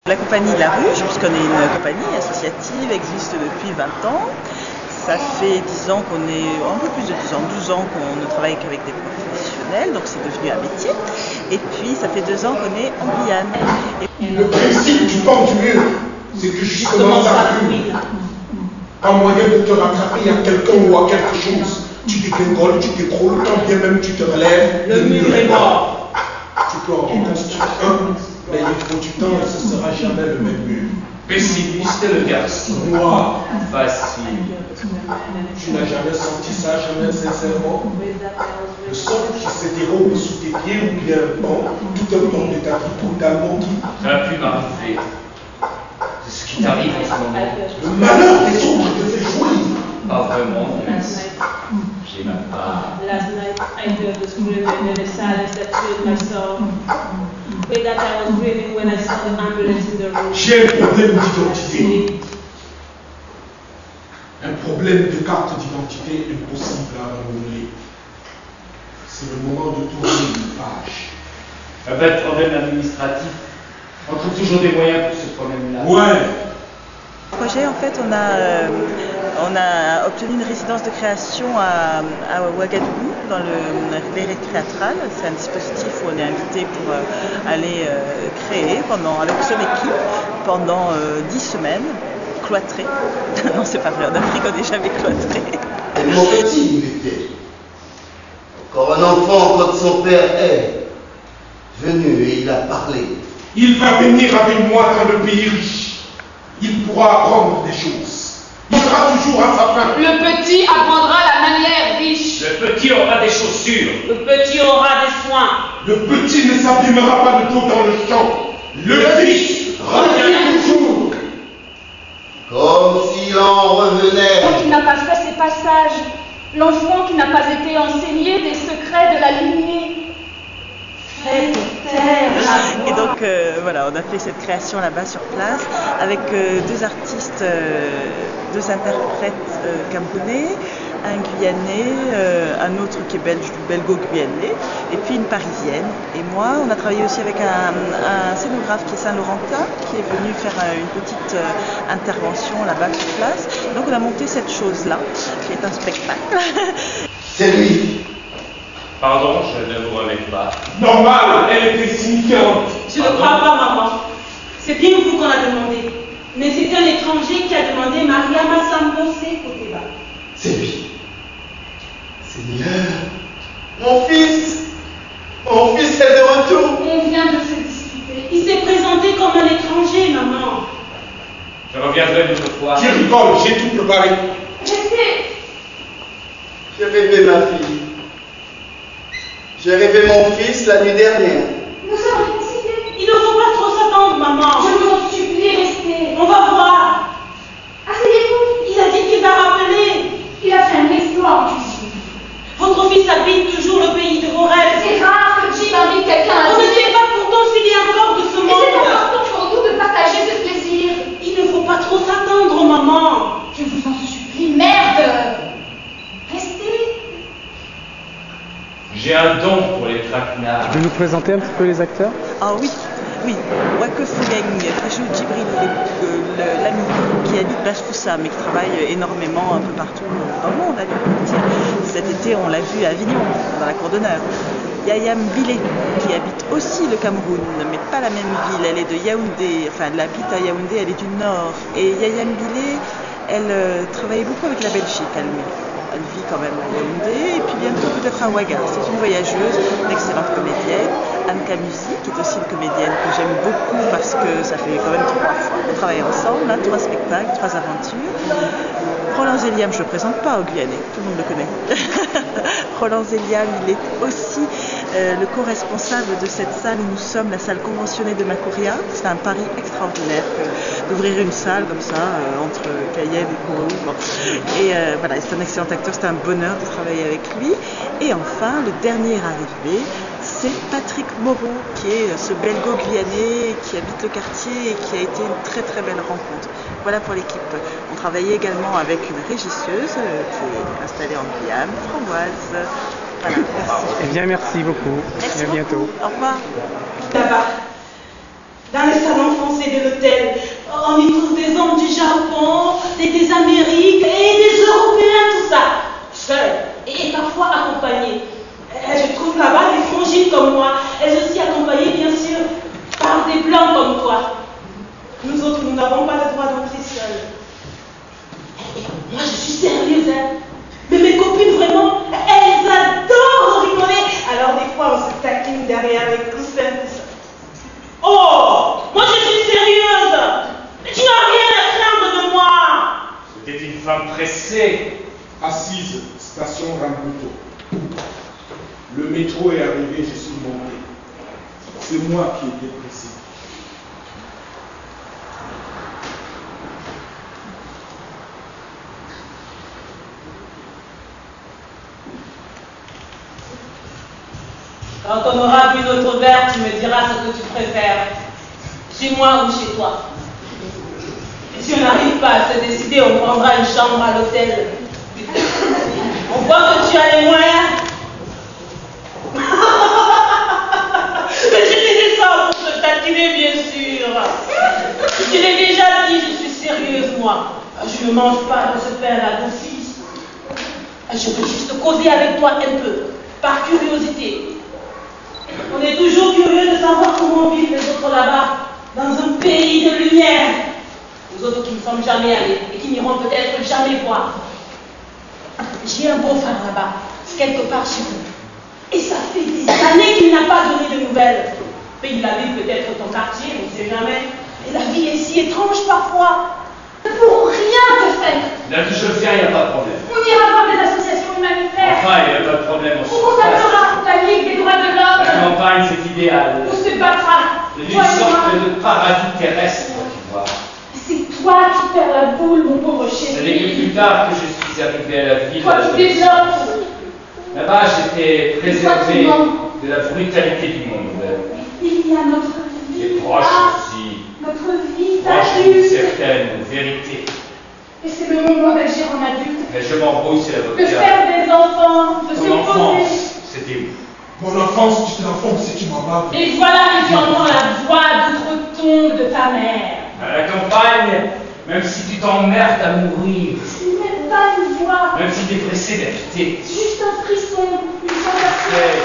La compagnie La Ruche, puisqu'on est une compagnie associative, existe depuis 20 ans. Ça fait 10 ans qu'on est, un peu plus de 10 ans, 12 ans qu'on ne travaille qu'avec des professionnels, donc c'est devenu un métier. Et puis ça fait 2 ans qu'on est en Guyane. Le principe du port du mur, c'est que justement ça fume. Pas moyen de te rattraper à quelqu'un ou à quelque chose. Tu dégringoles, tu t'écroules, quand bien même tu te relèves, le mur est mort. Tu peux en reconstruire un, mais il faut du temps et ce ne sera jamais le même mur. Pessimiste le garçon. Moi, Facile. tu n'as jamais senti ça, jamais sincèrement. Le son qui se déroule sous tes pieds ou bien tout un temps de ta vie brutalement dit. Ça a pu m'arriver. C'est ce qui t'arrive en ce moment. Le malheur des autres te fait jouir. Pas vraiment, fils. J'ai ma part. Last night I heard the screaming and the silence that filled my soul. Way that I was grieving when I saw the ambulance in the room. J'ai un problème d'identité. Un problème de carte d'identité impossible à renouveler. C'est le moment de tourner une page. Un bête problème administratif. On trouve toujours des moyens pour ce problème-là. Ouais. Projet, en fait, on a obtenu une résidence de création à Ouagadougou, dans le Réveil théâtral. C'est un dispositif où on est invité pour aller créer avec son équipe pendant 10 semaines, cloîtré. Non, c'est pas vrai, en Afrique, on n'est jamais cloîtré. Mon petit, il était encore un enfant quand son père est venu et il a parlé. Il va venir avec moi dans le pays riche. Il pourra apprendre des choses. Il sera toujours à sa fin. Le petit apprendra la manière riche. Le petit aura des chaussures. Le petit aura des soins. Le petit ne s'abîmera pas de tout dans le champ. Le fils revient toujours. Comme s'il en revenait. L'enfant qui n'a pas fait ses passages, l'enfant qui n'a pas été enseigné des secrets de la lignée. Et donc voilà, on a fait cette création là-bas sur place avec deux artistes, deux interprètes camerounais, un Guyanais, un autre qui est belgo-guyanais, et puis une Parisienne. Et moi, on a travaillé aussi avec un scénographe qui est Saint-Laurentin, qui est venu faire une petite intervention là-bas sur place. Donc on a monté cette chose-là, qui est un spectacle. C'est lui. Pardon, je ne vous remets pas. Normal, elle était signifiante. Je ne crois pas, maman. C'est bien vous qu'on a demandé. Mais c'est un étranger qui a demandé Mariama Sambosé Koteba. C'est lui. Seigneur, mon fils est de retour. On vient de se disputer. Il s'est présenté comme un étranger, maman. Je reviendrai une autre fois. Tu rigoles, j'ai tout préparé. Restez. J'ai rêvé ma fille. J'ai rêvé mon fils la nuit dernière. Nous sommes réconciliés. Il ne faut pas trop s'attendre, maman. Je vous en supplie, restez. On va voir. Asseyez-vous. Il a dit qu'il va rappeler. Il a fait un exploit en cuisine. Votre fils habite toujours le pays de vos rêves. C'est rare que Jim invite quelqu'un à On ne dîner. sait pas pourtant s'il est encore de ce Mais c'est monde. important pour nous de partager ce plaisir. Il ne faut pas trop s'attendre, maman. Je vous en supplie, merde. Restez. J'ai un don pour les traquenards. Tu peux nous présenter un petit peu les acteurs? Ah oui, Wakef Fouyang, qui joue Djibril, l'ami qui habite Bachfoussa, mais qui travaille énormément un peu partout dans le monde, cet été, on l'a vu à Avignon, dans la cour d'honneur. Yayam Bilé, qui habite aussi le Cameroun, mais pas la même ville, elle est de Yaoundé, enfin elle habite à Yaoundé, elle est du nord. Et Yayam Bilé, elle travaille beaucoup avec la Belgique, elle vit quand même à Yaoundé, et puis bientôt peut-être à Ouaga. C'est une voyageuse, une excellente comédienne. Anne Camusi, qui est aussi une comédienne que j'aime beaucoup parce que ça fait quand même 3 fois qu'on travaille ensemble, 3 spectacles, 3 aventures. Roland Zéliam, je ne le présente pas au Guyanais, tout le monde le connaît. Roland Zéliam, il est aussi le co-responsable de cette salle où nous sommes, la salle conventionnée de Makuria. C'est un pari extraordinaire d'ouvrir une salle comme ça, entre Cayenne et Kourou. Bon. Et voilà, c'est un excellent acteur, c'est un bonheur de travailler avec lui. Et enfin, le dernier arrivé, c'est Patrick Moreau, qui est ce belgo-guyanais qui habite le quartier et qui a été une très très belle rencontre. Voilà pour l'équipe. On travaillait également avec une régisseuse qui est installée en Guyane, Framboise. Voilà, merci. Eh bien, merci beaucoup. Merci et à bientôt. beaucoup. Au revoir. Là-bas. Dans les salons français de l'hôtel, on y trouve des hommes du Japon, des Amériques et des Européens, tout ça. Seuls et parfois accompagnés. Je trouve là-bas des frangines comme moi, elles aussi accompagnées bien sûr par des blancs comme toi. Nous autres, nous n'avons pas le droit d'entrer seuls. Moi, je suis sérieuse, hein. Mais mes copines, vraiment, elles adorent rigoler. Alors, des fois, on se taquine derrière les coussins, tout ça. Oh, moi, je suis sérieuse. Mais tu n'as rien à craindre de moi. C'était une femme pressée. Assise, station Rambuteau. Le métro est arrivé, je suis monté. C'est moi qui étais pressé. Quand on aura bu notre verre, tu me diras ce que tu préfères. Chez moi ou chez toi. Et si on n'arrive pas à se décider, on prendra une chambre à l'hôtel. On voit que tu as les moyens. Mais je disais ça pour te taquiner, bien sûr. Je l'ai déjà dit, je suis sérieuse, moi. Je ne mange pas de ce pain-là d'office. Je veux juste causer avec toi un peu, par curiosité. On est toujours curieux de savoir comment vivent les autres là-bas, dans un pays de lumière. Nous autres qui ne sommes jamais allés et qui n'iront peut-être jamais voir. J'ai un beau-frère là-bas, quelque part chez vous. Et ça fait des années qu'il n'a pas donné de nouvelles. Mais il habite peut-être ton quartier, on ne sait jamais. Et la vie est si étrange parfois. Pour rien te faire. Là où je viens, il n'y a pas de problème. On ira voir des associations humanitaires. Enfin, il n'y a pas de problème. On contactera la Ligue des droits de La l'homme. campagne, c'est idéal. On se battra. C'est une Toi et moi. sorte de paradis terrestre, tu vois. C'est toi qui perds la boule, mon pauvre Ce n'est que chéri. plus tard que je suis arrivé à la ville. Toi qui développes. Là-bas, j'étais préservé de la brutalité du monde. Il y a notre vie. Les proches Ah, aussi. notre vie Proche d'une d'adulte. certaine vérité. Et c'est le moment d'agir en adulte. Mais je m'embrouille, c'est De l'avocat. faire des enfants, de se Ton enfance, poser. c'était où? Mon enfance, tu te l'enfant, c'est tu m'en parles. Et voilà que tu entends la voix d'outre-tombe de ta mère. À la campagne, même si tu t'emmerdes à mourir, Ce n'est pas une voix, même si tu es pressé d'habiter, juste un frisson, une sensation. c'est